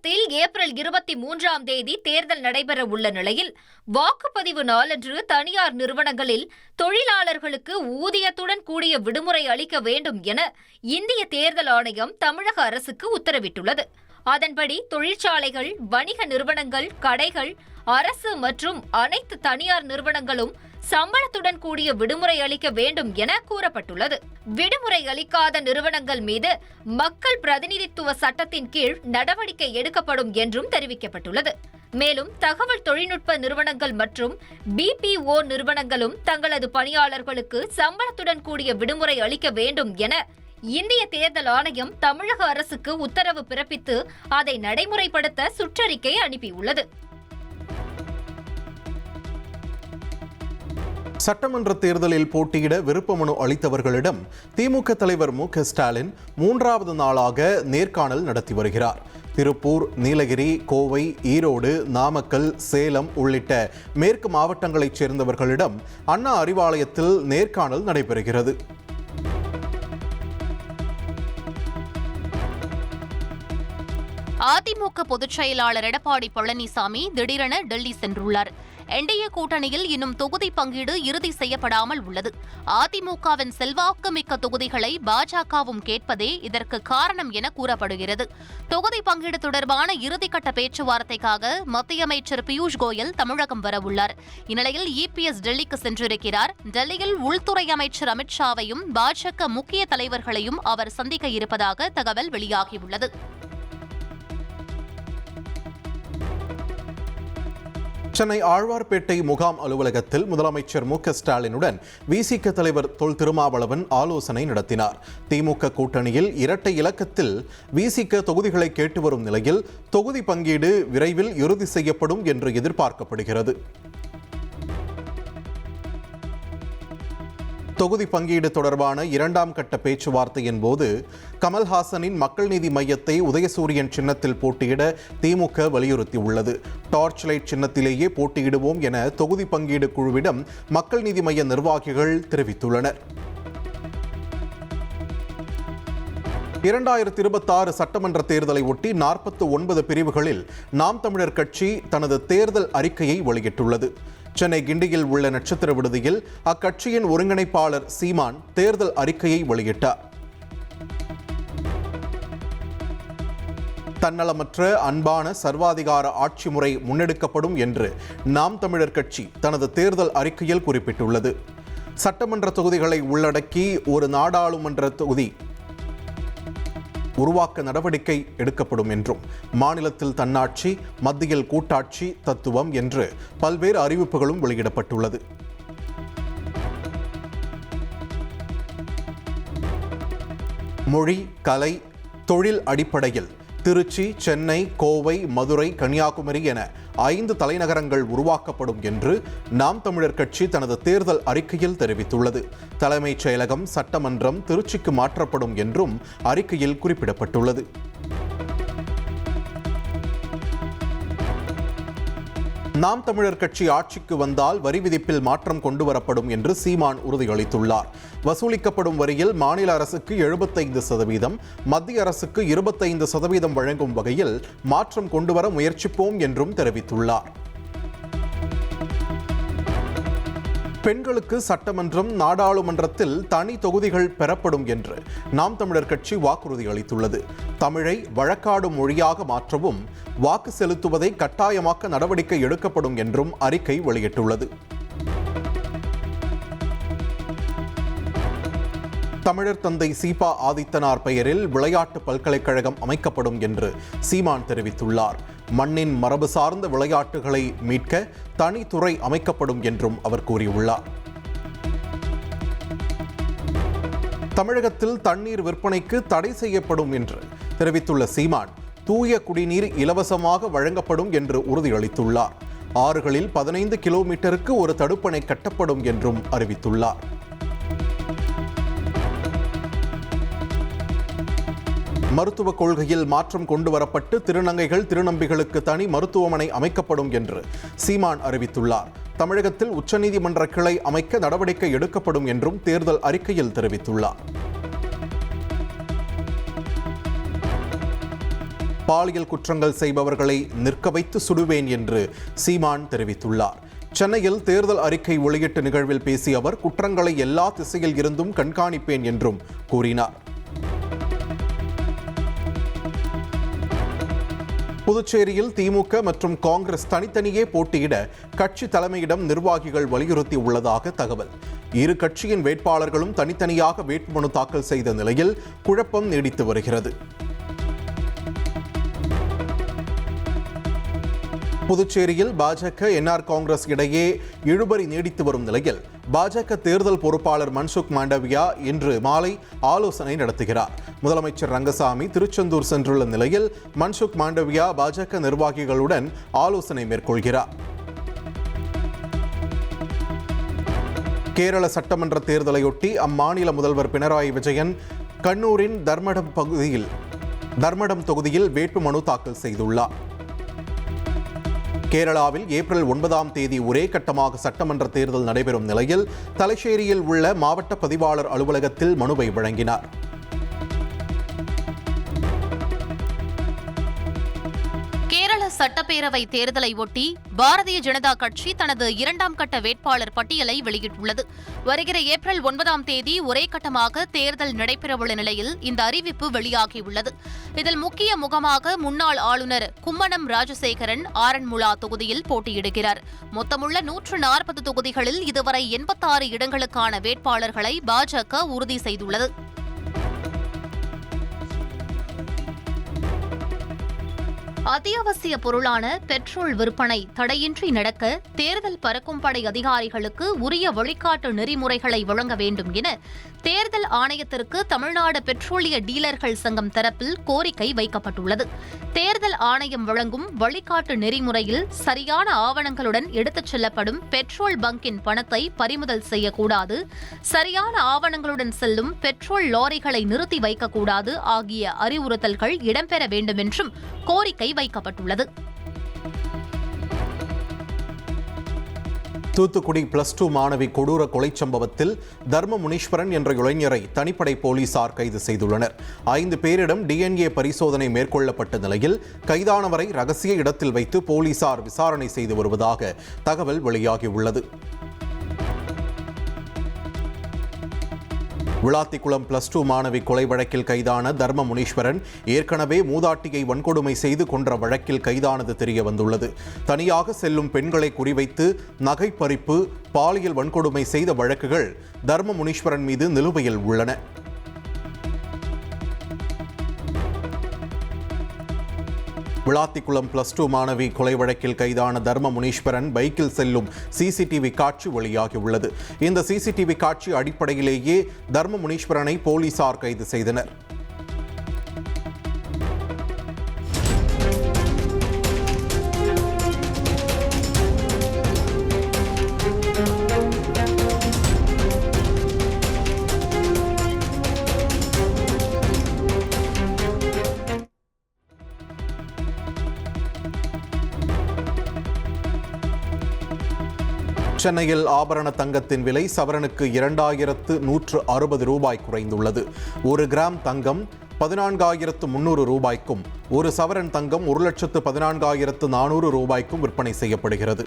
தமிழகத்தில் ஏப்ரல் 23ஆம் தேதி தேர்தல் நடைபெற உள்ள நிலையில் வாக்குப்பதிவு நாளன்று தனியார் நிறுவனங்களில் தொழிலாளர்களுக்கு ஊதியத்துடன் கூடிய விடுமுறை அளிக்க வேண்டும் என இந்திய தேர்தல் ஆணையம் தமிழக அரசுக்கு உத்தரவிட்டுள்ளது. அதன்படி தொழிற்சாலைகள், வணிக நிறுவனங்கள், கடைகள், அரசு மற்றும் அனைத்து தனியார் நிறுவனங்களும் சம்பளத்துடன் கூடிய விடுமுறை அளிக்க வேண்டும் என கூறப்பட்டுள்ளது. விடுமுறை அளிக்காத நிறுவனங்கள் மீது மக்கள் பிரதிநிதித்துவ சட்டத்தின் கீழ் நடவடிக்கை எடுக்கப்படும் என்றும் தெரிவிக்கப்பட்டுள்ளது. மேலும் தகவல் தொழில்நுட்ப நிறுவனங்கள் மற்றும் BPO நிறுவனங்களும் தங்களது பணியாளர்களுக்கு சம்பளத்துடன் கூடிய விடுமுறை அளிக்க வேண்டும் என இந்திய தேர்தல் ஆணையம் தமிழக அரசுக்கு உத்தரவு பிறப்பித்து அதை நடைமுறைப்படுத்த சுற்றறிக்கை அனுப்பியுள்ளது. சட்டமன்ற தேர்தலில் போட்டியிட விருப்ப மனு அளித்தவர்களிடம் திமுக தலைவர் மு.க. ஸ்டாலின் 3வது நாளாக நேர்காணல் நடத்தி வருகிறார். திருப்பூர், நீலகிரி, கோவை, ஈரோடு, நாமக்கல், சேலம் உள்ளிட்ட மேற்கு மாவட்டங்களைச் சேர்ந்தவர்களிடம் அண்ணா அறிவாலயத்தில் நேர்காணல் நடைபெறுகிறது. அதிமுக பொதுச் செயலாளர் எடப்பாடி பழனிசாமி திடீரென டெல்லி சென்றுள்ளார். என்டிஏ கூட்டணியில் இன்னும் தொகுதி பங்கீடு இறுதி செய்யப்படாமல் உள்ளது. அதிமுகவின் செல்வாக்குமிக்க தொகுதிகளை பாஜகவும் கேட்பதே இதற்கு காரணம் என கூறப்படுகிறது. தொகுதி பங்கீடு தொடர்பான இறுதிக்கட்ட பேச்சுவார்த்தைக்காக மத்திய அமைச்சர் பியூஷ் கோயல் தமிழகம் வரவுள்ளார். இந்நிலையில் EPS டெல்லிக்கு சென்றிருக்கிறார். டெல்லியில் உள்துறை அமைச்சர் அமித்ஷாவையும் பாஜக முக்கிய தலைவர்களையும் அவர் சந்திக்க இருப்பதாக தகவல் வெளியாகியுள்ளது. சென்னை ஆழ்வார்பேட்டை முகாம் அலுவலகத்தில் முதலமைச்சர் மு.க. ஸ்டாலினுடன் VCK தலைவர் தொல் திருமாவளவன் ஆலோசனை நடத்தினார். திமுக கூட்டணியில் இரட்டை இலக்கத்தில் VCK தொகுதிகளை கேட்டு வரும் நிலையில் தொகுதி பங்கீடு விரைவில் இறுதி செய்யப்படும் என்று எதிர்பார்க்கப்படுகிறது. தொகுதி பங்கீடு தொடர்பான 2ஆம் கட்ட பேச்சுவார்த்தையின் போது கமல்ஹாசனின் மக்கள் நீதி மையத்தை உதயசூரியன் சின்னத்தில் போட்டியிட திமுக வலியுறுத்தியுள்ளது. டார்ச் லைட் சின்னத்திலேயே போட்டியிடுவோம் என தொகுதி பங்கீடு குழுவிடம் மக்கள் நீதி மைய நிர்வாகிகள் தெரிவித்துள்ளனர். 2026 சட்டமன்ற தேர்தலை ஒட்டி 49 பிரிவுகளில் நாம் தமிழர் கட்சி தனது தேர்தல் அறிக்கையை வெளியிட்டுள்ளது. சென்னை கிண்டியில் உள்ள நட்சத்திர விடுதியில் அக்கட்சியின் ஒருங்கிணைப்பாளர் சீமான் தேர்தல் அறிக்கையை வெளியிட்டார். தன்னலமற்ற அன்பான சர்வாதிகார ஆட்சி முறை முன்னெடுக்கப்படும் என்று நாம் தமிழர் கட்சி தனது தேர்தல் அறிக்கையில் குறிப்பிட்டுள்ளது. சட்டமன்ற தொகுதிகளை உள்ளடக்கி ஒரு நாடாளுமன்ற தொகுதி உருவாக்க நடவடிக்கை எடுக்கப்படும் என்றும் மாநிலத்தில் தன்னாட்சி, மத்தியில் கூட்டாட்சி தத்துவம் என்று பல்வேறு அறிவிப்புகளும் வெளியிடப்பட்டுள்ளது. மொழி, கலை, தொழில் அடிப்படையில் திருச்சி, சென்னை, கோவை, மதுரை, கன்னியாகுமரி என 5 தலைநகரங்கள் உருவாக்கப்படும் என்று நாம் தமிழர் கட்சி தனது தேர்தல் அறிக்கையில் தெரிவித்துள்ளது. தலைமைச் செயலகம், சட்டமன்றம் திருச்சிக்கு மாற்றப்படும் என்றும் அறிக்கையில் குறிப்பிடப்பட்டுள்ளது. நாம் தமிழர் கட்சி ஆட்சிக்கு வந்தால் வரி விதிப்பில் மாற்றம் கொண்டுவரப்படும் என்று சீமான் உறுதியளித்துள்ளார். வசூலிக்கப்படும் வரியில் மாநில அரசுக்கு 75%, மத்திய அரசுக்கு 25% வழங்கும் வகையில் மாற்றம் கொண்டுவர முயற்சிப்போம் என்றும் தெரிவித்துள்ளார். பெண்களுக்கு சட்டமன்றம், நாடாளுமன்றத்தில் தனி தொகுதிகள் பெறப்படும் என்று நாம் தமிழர் கட்சி வாக்குறுதி அளித்துள்ளது. தமிழை வழக்காடும் மொழியாக மாற்றவும், வாக்கு செலுத்துவதை கட்டாயமாக்க நடவடிக்கை எடுக்கப்படும் என்றும் அறிக்கை வெளியிட்டுள்ளது. தமிழர் தந்தை சீபா ஆதித்தனார் பெயரில் விளையாட்டு பல்கலைக்கழகம் அமைக்கப்படும் என்று சீமான் தெரிவித்துள்ளார். மண்ணின் மரபு சார்ந்த விளையாட்டுகளை மீட்க தனித்துறை அமைக்கப்படும் என்றும் அவர் கூறியுள்ளார். தமிழகத்தில் தண்ணீர் விற்பனைக்கு தடை செய்யப்படும் என்று தெரிவித்துள்ள சீமான், தூய குடிநீர் இலவசமாக வழங்கப்படும் என்று உறுதியளித்துள்ளார். ஆறுகளில் 15 கிலோமீட்டருக்கு ஒரு தடுப்பணை கட்டப்படும் என்றும் அறிவித்துள்ளார். மருத்துவ கொள்கையில் மாற்றம் கொண்டுவரப்பட்டு திருநங்கைகள், திருநம்பிகளுக்கு தனி மருத்துவமனை அமைக்கப்படும் என்று சீமான் அறிவித்துள்ளார். தமிழகத்தில் உச்சநீதிமன்ற கிளை அமைக்க நடவடிக்கை எடுக்கப்படும் என்றும் தேர்தல் அறிக்கையில் தெரிவித்துள்ளார். பாலியல் குற்றங்கள் செய்பவர்களை நிற்க வைத்து சுடுவேன் என்று சீமான் தெரிவித்துள்ளார். சென்னையில் தேர்தல் அறிக்கை வெளியிட்ட நிகழ்வில் பேசிய அவர் குற்றங்களை எல்லா திசையில் இருந்தும் கண்காணிப்பேன் என்றும் கூறினார். புதுச்சேரியில் திமுக மற்றும் காங்கிரஸ் தனித்தனியே போட்டியிட கட்சி தலைமையிடம் நிர்வாகிகள் வலியுறுத்தி உள்ளதாக தகவல். இரு கட்சியின் வேட்பாளர்களும் தனித்தனியாக வேட்புமனு தாக்கல் செய்த நிலையில் குழப்பம் நீடித்து வருகிறது. புதுச்சேரியில் பாஜக என்ஆர் காங்கிரஸ் இடையே இழுபறி நீடித்து வரும் நிலையில் பாஜக தேர்தல் பொறுப்பாளர் மன்சுக் மாண்டவியா இன்று மாலை ஆலோசனை நடத்துகிறார். முதலமைச்சர் ரங்கசாமி திருச்செந்தூர் சென்றுள்ள நிலையில் மன்சுக் மாண்டவியா பாஜக நிர்வாகிகளுடன் ஆலோசனை மேற்கொள்கிறார். கேரள சட்டமன்ற தேர்தலையொட்டி அம்மாநில முதல்வர் பினராயி விஜயன் கண்ணூரின் தர்மடம் தொகுதியில் வேட்புமனு தாக்கல் செய்துள்ளார். கேரளாவில் ஏப்ரல் 9ஆம் தேதி ஒரே கட்டமாக சட்டமன்ற தேர்தல் நடைபெறும் நிலையில் தலச்சேரியில் உள்ள மாவட்ட பதிவாளர் அலுவலகத்தில் மனுவை வழங்கினார். கேரள சட்டப்பேரவை தேர்தலை ஒட்டி பாரதிய ஜனதா கட்சி தனது 2ஆம் கட்ட வேட்பாளர் பட்டியலை வெளியிட்டுள்ளது. வருகிற ஏப்ரல் 9ஆம் தேதி ஒரே கட்டமாக தேர்தல் நடைபெறவுள்ள நிலையில் இந்த அறிவிப்பு வெளியாகியுள்ளது. இதில் முக்கிய முகமாக முன்னாள் ஆளுநர் கும்மனம் ராஜசேகரன் ஆரன்முளா தொகுதியில் போட்டியிடுகிறார். மொத்தமுள்ள 140 தொகுதிகளில் இதுவரை 86 இடங்களுக்கான வேட்பாளர்களை பாஜக உறுதி செய்துள்ளது. அத்தியாவசிய பொருளான பெட்ரோல் விற்பனை தடையின்றி நடக்க தேர்தல் பறக்கும் படை அதிகாரிகளுக்கு உரிய வழிகாட்டு நெறிமுறைகளை வழங்க வேண்டும் என தேர்தல் ஆணையத்திற்கு தமிழ்நாடு பெட்ரோலிய டீலர்கள் சங்கம் தரப்பில் கோரிக்கை வைக்கப்பட்டுள்ளது. தேர்தல் ஆணையம் வழங்கும் வழிகாட்டு நெறிமுறையில் சரியான ஆவணங்களுடன் எடுத்துச் செல்லப்படும் பெட்ரோல் பங்கின் பணத்தை பறிமுதல் செய்யக்கூடாது, சரியான ஆவணங்களுடன் செல்லும் பெட்ரோல் லாரிகளை நிறுத்தி வைக்கக்கூடாது ஆகிய அறிவுறுத்தல்கள் இடம்பெற வேண்டும் என்றும் கோரிக்கை வைக்கப்பட்டுள்ளது. தூத்துக்குடி +2 மாணவி கொடூர கொலை சம்பவத்தில் தர்ம முனீஸ்வரன் என்ற இளைஞரை தனிப்படை போலீசார் கைது செய்துள்ளனர். 5 பேரிடம் DNA பரிசோதனை மேற்கொள்ளப்பட்ட நிலையில் கைதானவரை ரகசிய இடத்தில் வைத்து போலீசார் விசாரணை செய்து வருவதாக தகவல் வெளியாகியுள்ளது. விளாத்திக்குளம் +2 மாணவி கொலை வழக்கில் கைதான தர்ம முனீஸ்வரன் ஏற்கனவே மூதாட்டியை வன்கொடுமை செய்து கொன்ற வழக்கில் கைதானது தெரிய வந்துள்ளது. தனியாக செல்லும் பெண்களை குறிவைத்து நகை பறிப்பு, பாலியல் வன்கொடுமை செய்த வழக்குகள் தர்ம முனீஸ்வரன் மீது நிலுவையில் உள்ளன. விளாத்திக்குளம் +2 மாணவி கொலை வழக்கில் கைதான தர்ம முனீஸ்வரன் பைக்கில் செல்லும் சிசிடிவி காட்சி வெளியாகியுள்ளது. இந்த சிசிடிவி காட்சி அடிப்படையிலேயே தர்ம முனீஸ்வரனை போலீசார் கைது செய்தனர். சென்னையில் ஆபரண தங்கத்தின் விலை சவரனுக்கு 2160 ரூபாய் குறைந்துள்ளது. 1 கிராம் தங்கம் 14,300 ரூபாய்க்கும் 1 சவரன் தங்கம் 1,14,400 ரூபாய்க்கும் விற்பனை செய்யப்படுகிறது.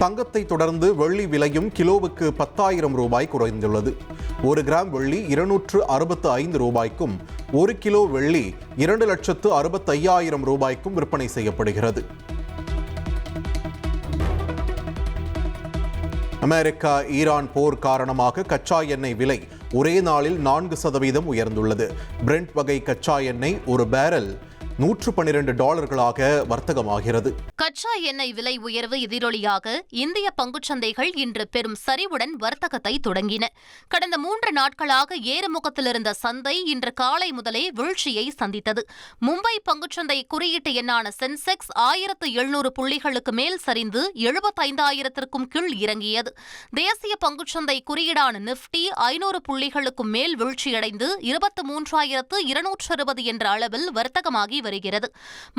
தங்கத்தை தொடர்ந்து வெள்ளி விலையும் கிலோவுக்கு 10,000 ரூபாய் குறைந்துள்ளது. 1 கிராம் வெள்ளி 265 ரூபாய்க்கும் 1 கிலோ வெள்ளி 2,65,000 ரூபாய்க்கும் விற்பனை செய்யப்படுகிறது. அமெரிக்கா ஈரான் போர் காரணமாக கச்சா எண்ணெய் விலை ஒரே நாளில் 4% உயர்ந்துள்ளது. பிரெண்ட் வகை கச்சா எண்ணெய் ஒரு பேரல் $112 வர்த்தகமாகிறது. கச்சா எண்ணெய் விலை உயர்வு எதிரொலியாக இந்திய பங்குச்சந்தைகள் இன்று பெரும் சரிவுடன் வர்த்தகத்தை தொடங்கின. கடந்த 3 நாட்களாக ஏறுமுகத்தில் இருந்த சந்தை இன்று காலை முதலே வீழ்ச்சியை சந்தித்தது. மும்பை பங்குச்சந்தை குறியீட்டு எண்ணான சென்செக்ஸ் 1700 புள்ளிகளுக்கு மேல் சரிந்து 75,000க்கும் கீழ் இறங்கியது. தேசிய பங்குச்சந்தை குறியீடான நிப்டி 500 புள்ளிகளுக்கும் மேல் வீழ்ச்சியடைந்து 23,220 என்ற அளவில் வர்த்தகமாகி வருகிறது. வருகிறது.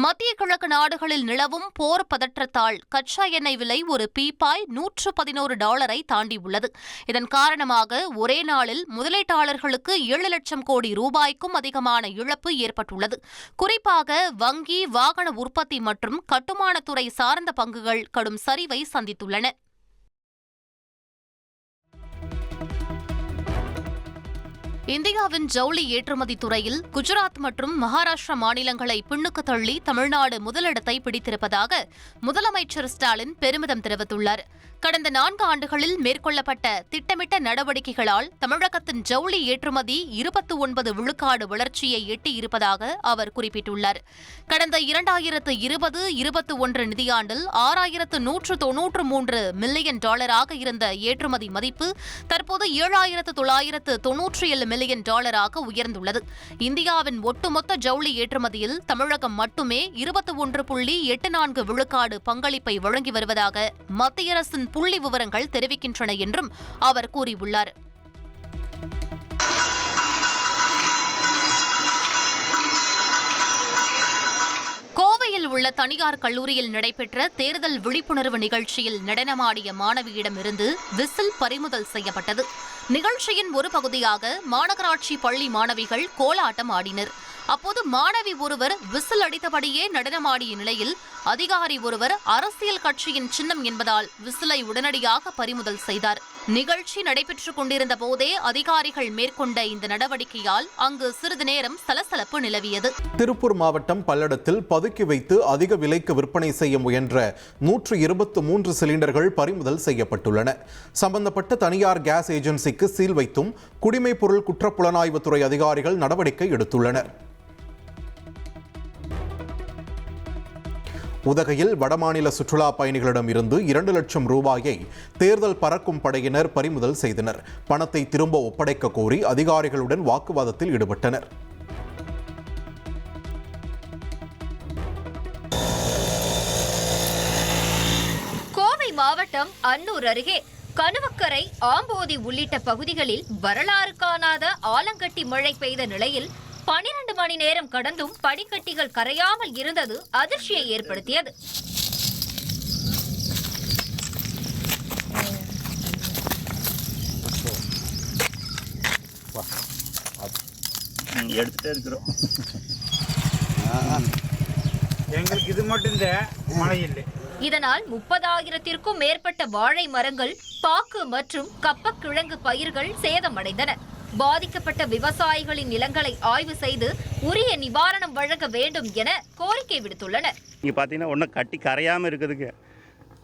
மத்திய கிழக்கு நாடுகளில் நிலவும் போர் பதற்றத்தால் கச்சா எண்ணெய் விலை ஒரு பீப்பாய் $111 தாண்டியுள்ளது. இதன் காரணமாக ஒரே நாளில் முதலீட்டாளர்களுக்கு 7 லட்சம் கோடி ரூபாய்க்கும் அதிகமான இழப்பு ஏற்பட்டுள்ளது. குறிப்பாக வங்கி, வாகன உற்பத்தி மற்றும் கட்டுமானத்துறை சார்ந்த பங்குகள் கடும் சரிவை சந்தித்துள்ளன. இந்தியாவின் ஜவுளி ஏற்றுமதி துறையில் குஜராத் மற்றும் மகாராஷ்டிரா மாநிலங்களை பின்னுக்கு தள்ளி தமிழ்நாடு முதலிடத்தை பிடித்திருப்பதாக முதலமைச்சர் ஸ்டாலின் பெருமிதம் தெரிவித்துள்ளார். கடந்த 4 ஆண்டுகளில் மேற்கொள்ளப்பட்ட திட்டமிட்ட நடவடிக்கைகளால் தமிழகத்தின் ஜவுளி ஏற்றுமதி 29 விழுக்காடு வளர்ச்சியை எட்டியிருப்பதாக அவர் குறிப்பிட்டுள்ளார். கடந்த 2020-21 நிதியாண்டில் $6,193 மில்லியன் இருந்த ஏற்றுமதி மதிப்பு தற்போது $7,997 மில்லியன் உயர்ந்துள்ளது. இந்தியாவின் ஒட்டுமொத்த ஜவுளி ஏற்றுமதியில் தமிழகம் மட்டுமே 21.84 விழுக்காடு பங்களிப்பை வழங்கி வருவதாக மத்திய அரசின் புள்ளி விவரங்கள் தெரிவிக்கின்றன என்றும் அவர் கூறியுள்ளார். கோவையில் உள்ள தனியார் கல்லூரியில் நடைபெற்ற தேர்தல் விழிப்புணர்வு நிகழ்ச்சியில் நடனமாடிய மாணவியிடமிருந்து விசில் பறிமுதல் செய்யப்பட்டது. நிகழ்ச்சியின் ஒரு பகுதியாக மாநகராட்சி பள்ளி மாணவிகள் கோலாட்டம் ஆடினர். அப்போது மாணவி ஒருவர் விசில் அடித்தபடியே நடனமாடிய நிலையில் அதிகாரி ஒருவர் அரசியல் கட்சியின் சின்னம் என்பதால் விசிலை உடனடியாக பறிமுதல் செய்தார். நிகழ்ச்சி நடைபெற்றுக் கொண்டிருந்த போதே அதிகாரிகள் மேற்கொண்ட இந்த நடவடிக்கையால் அங்கு சிறிது நேரம் சலசலப்பு நிலவியது. திருப்பூர் மாவட்டம் பல்லடத்தில் பதுக்கி வைத்து அதிக விலைக்கு விற்பனை செய்ய முயன்ற 123 சிலிண்டர்கள் பறிமுதல் செய்யப்பட்டுள்ளன. சம்பந்தப்பட்ட தனியார் கேஸ் ஏஜென்சிக்கு சீல் வைத்தும் குடிமைப் பொருள் குற்றப்புலனாய்வுத்துறை அதிகாரிகள் நடவடிக்கை எடுத்துள்ளனர். உதகையில் வடமாநில சுற்றுலா பயணிகளிடம் இருந்து 2 லட்சம் ரூபாயை தேர்தல் பறக்கும் படையினர் பறிமுதல் செய்தனர். பணத்தை திரும்ப ஒப்படைக்க கோரி அதிகாரிகளுடன் வாக்குவாதத்தில் ஈடுபட்டனர். கோவை மாவட்டம் அன்னூர் அருகே கணுவக்கரை, ஆம்போதி உள்ளிட்ட பகுதிகளில் வரலாறு காணாத ஆலங்கட்டி மழை பெய்த நிலையில் 12 மணி நேரம் கடந்தும் பனிக்கட்டிகள் கரையாமல் இருந்தது அதிர்ச்சியை ஏற்படுத்தியது. எடுத்துட்டே இருக்கிறோம். எங்களுக்கு இது மட்டும் இந்த மழை இல்லை. இதனால் 30,000த்திற்கும் மேற்பட்ட வாழை மரங்கள், பாக்கு மற்றும் கப்பக்கிழங்கு பயிர்கள் சேதமடைந்தன. பாதிக்கப்பட்ட விவசாயிகளின் நிலங்களை ஆய்வு செய்து உரிய நிவாரணம் வழங்க வேண்டும் என கோரிக்கை விடுத்துள்ளனர். இங்கே பார்த்தீங்கன்னா ஒன்றும் கட்டி கரையாமல் இருக்குதுங்க.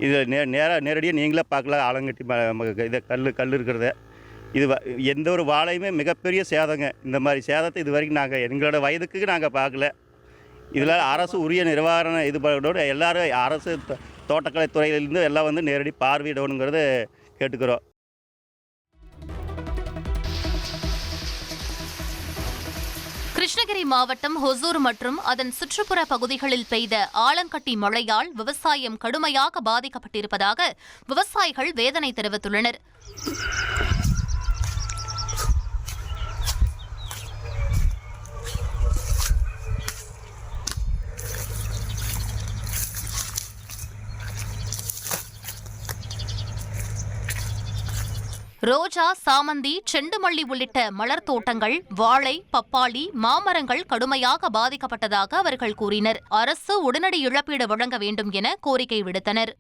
இது நேரடியாக நீங்களே பார்க்கலாம். ஆலங்கட்டி இதை கல் இருக்கிறத இது எந்த ஒரு வாழையுமே மிகப்பெரிய சேதங்க. இந்த மாதிரி சேதத்தை இது வரைக்கும் நாங்கள் எங்களோட வயதுக்கு நாங்கள் பார்க்கல. இதில் அரசு உரிய நிவாரண இதுபோடு எல்லாரும் அரசு தோட்டக்கலை துறையிலிருந்து எல்லாம் வந்து நேரடி பார்வையிடணுங்கிறத கேட்டுக்கிறோம். கிருஷ்ணகிரி மாவட்டம் ஹொசூர் மற்றும் அதன் சுற்றுப்புற பகுதிகளில் பெய்த ஆலங்கட்டி மழையால் விவசாயம் கடுமையாக பாதிக்கப்பட்டிருப்பதாக விவசாயிகள் வேதனை தெரிவித்துள்ளனர். ரோஜா, சாமந்தி, செண்டுமல்லி உள்ளிட்ட மலர் தோட்டங்கள், வாழை, பப்பாளி, மாமரங்கள் கடுமையாக பாதிக்கப்பட்டதாக அவர்கள் கூறினர். அரசு உடனடி இழப்பீடு வழங்க வேண்டும் என கோரிக்கை விடுத்தனர்.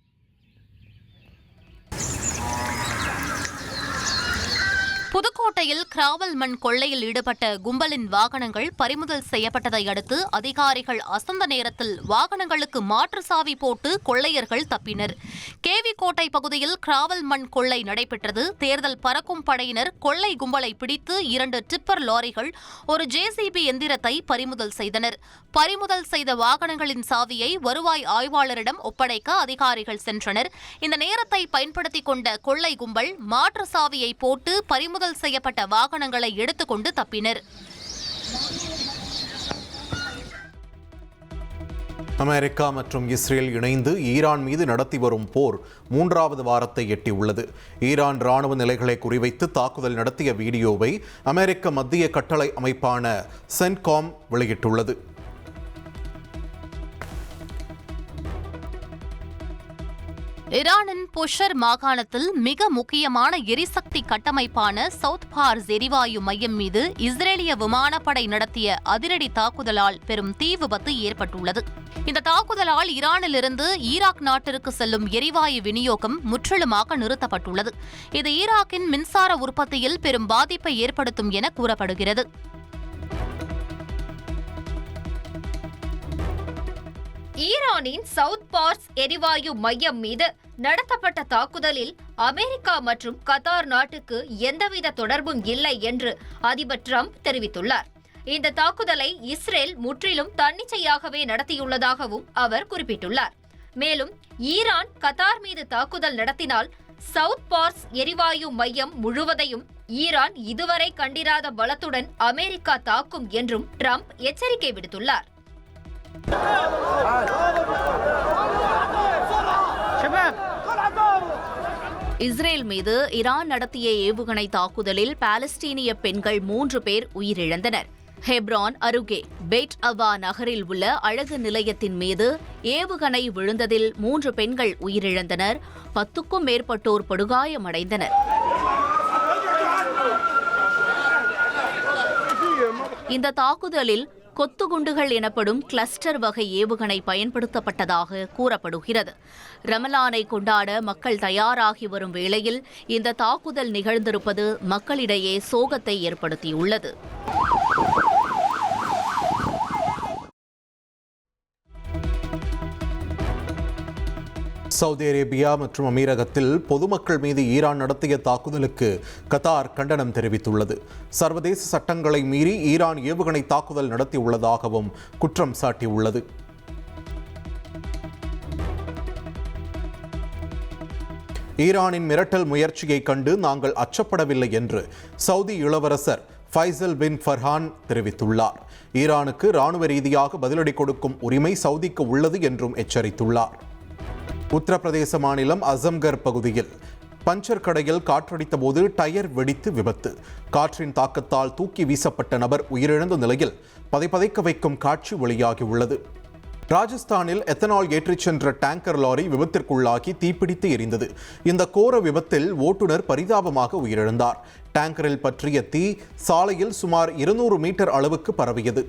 புதுக்கோட்டையில் கிராவல் மண் கொள்ளையில் ஈடுபட்ட கும்பலின் வாகனங்கள் பறிமுதல் செய்யப்பட்டதை அடுத்து அதிகாரிகள் அசந்த நேரத்தில் வாகனங்களுக்கு மாற்று சாவி போட்டு கொள்ளையர்கள் தப்பினர். கேவிக்கோட்டை பகுதியில் கிராவல் மண் கொள்ளை நடைபெற்றது. தேர்தல் பறக்கும் படையினர் கொள்ளை கும்பலை பிடித்து 2 டிப்பர் லாரிகள், ஒரு ஜேசிபி எந்திரத்தை பறிமுதல் செய்தனர். பறிமுதல் செய்த வாகனங்களின் சாவியை வருவாய் ஆய்வாளரிடம் ஒப்படைக்க அதிகாரிகள் சென்றனர். இந்த நேரத்தை பயன்படுத்திக் கொண்ட கொள்ளை கும்பல் மாற்று சாவியை போட்டு பறிமுதல் செய்யப்பட்ட வாகனங்களை எடுத்துக்கொண்டு தப்பினர். அமெரிக்கா மற்றும் இஸ்ரேல் இணைந்து ஈரான் மீது நடத்தி வரும் போர் 3வது வாரத்தை எட்டியுள்ளது. ஈரான் ராணுவ நிலைகளை குறிவைத்து தாக்குதல் நடத்திய வீடியோவை அமெரிக்க மத்திய கட்டளை அமைப்பான சென்ட்காம் வெளியிட்டுள்ளது. ஈரானின் புஷர் மாகாணத்தில் மிக முக்கியமான எரிசக்தி கட்டமைப்பான சவுத் பார்ஸ் எரிவாயு மையம் மீது இஸ்ரேலிய விமானப்படை நடத்திய அதிரடி தாக்குதலால் பெரும் தீ விபத்து ஏற்பட்டுள்ளது. இந்த தாக்குதலால் ஈரானிலிருந்து ஈராக் நாட்டிற்கு செல்லும் எரிவாயு விநியோகம் முற்றிலுமாக நிறுத்தப்பட்டுள்ளது. இது ஈராக்கின் மின்சார உற்பத்தியில் பெரும் பாதிப்பை ஏற்படுத்தும் என கூறப்படுகிறது. ஈரானின் சவுத் பார்ஸ் எரிவாயு மையம் மீது நடத்தப்பட்ட தாக்குதலில் அமெரிக்கா மற்றும் கத்தார் நாட்டுக்கு எந்தவித தொடர்பும் இல்லை என்று அதிபர் டிரம்ப் தெரிவித்துள்ளார். இந்த தாக்குதலை இஸ்ரேல் முற்றிலும் தன்னிச்சையாகவே நடத்தியுள்ளதாகவும் அவர் குறிப்பிட்டுள்ளார். மேலும் ஈரான் கத்தார் மீது தாக்குதல் நடத்தினால் சவுத் பார்ஸ் எரிவாயு மையம் முழுவதையும் ஈரான் இதுவரை கண்டிராத பலத்துடன் அமெரிக்கா தாக்கும் என்றும் டிரம்ப் எச்சரிக்கை விடுத்துள்ளார். இஸ்ரேல் மீது ஈரான் நடத்திய ஏவுகணை தாக்குதலில் பாலஸ்தீனிய பெண்கள் 3 பேர் உயிரிழந்தனர். ஹெப்ரான் அருகே பெய்ட் அவா நகரில் உள்ள அழகு நிலையத்தின் மீது ஏவுகணை விழுந்ததில் 3 பெண்கள் உயிரிழந்தனர். 10க்கும் மேற்பட்டோர் படுகாயமடைந்தனர். இந்த தாக்குதலில் கொத்துகுண்டுகள் எனப்படும் கிளஸ்டர் வகை ஏவுகணை பயன்படுத்தப்பட்டதாக கூறப்படுகிறது. ரமலானை கொண்டாட மக்கள் தயாராகி வரும் வேளையில் இந்த தாக்குதல் நிகழ்ந்திருப்பது மக்களிடையே சோகத்தை ஏற்படுத்தியுள்ளது. சவுதி அரேபியா மற்றும் அமீரகத்தில் பொதுமக்கள் மீது ஈரான் நடத்திய தாக்குதலுக்கு கத்தார் கண்டனம் தெரிவித்துள்ளது. சர்வதேச சட்டங்களை மீறி ஈரான் ஏவுகணை தாக்குதல் நடத்தியுள்ளதாகவும் குற்றம் சாட்டியுள்ளது. ஈரானின் மிரட்டல் முயற்சியை கண்டு நாங்கள் அச்சப்படவில்லை என்று சவுதி இளவரசர் ஃபைசல் பின் ஃபர்ஹான் தெரிவித்துள்ளார். ஈரானுக்கு இராணுவ ரீதியாக பதிலடி கொடுக்கும் உரிமை சவுதிக்கு உள்ளது என்றும் எச்சரித்துள்ளார். உத்தரப்பிரதேச மாநிலம் அசம்கர் பகுதியில் பஞ்சர் கடையில் காற்றடித்த போது டயர் வெடித்து விபத்து. காற்றின் தாக்கத்தால் தூக்கி வீசப்பட்ட நபர் உயிரிழந்த நிலையில் பதைபதைக்க வைக்கும் காட்சி வெளியாகியுள்ளது. ராஜஸ்தானில் எத்தனால் ஏற்றிச் சென்ற டேங்கர் லாரி விபத்திற்குள்ளாகி தீப்பிடித்து எரிந்தது. இந்த கோர விபத்தில் ஓட்டுநர் பரிதாபமாக உயிரிழந்தார். டேங்கரில் பற்றிய தீ சாலையில் சுமார் 200 மீட்டர் அளவுக்கு பரவியது.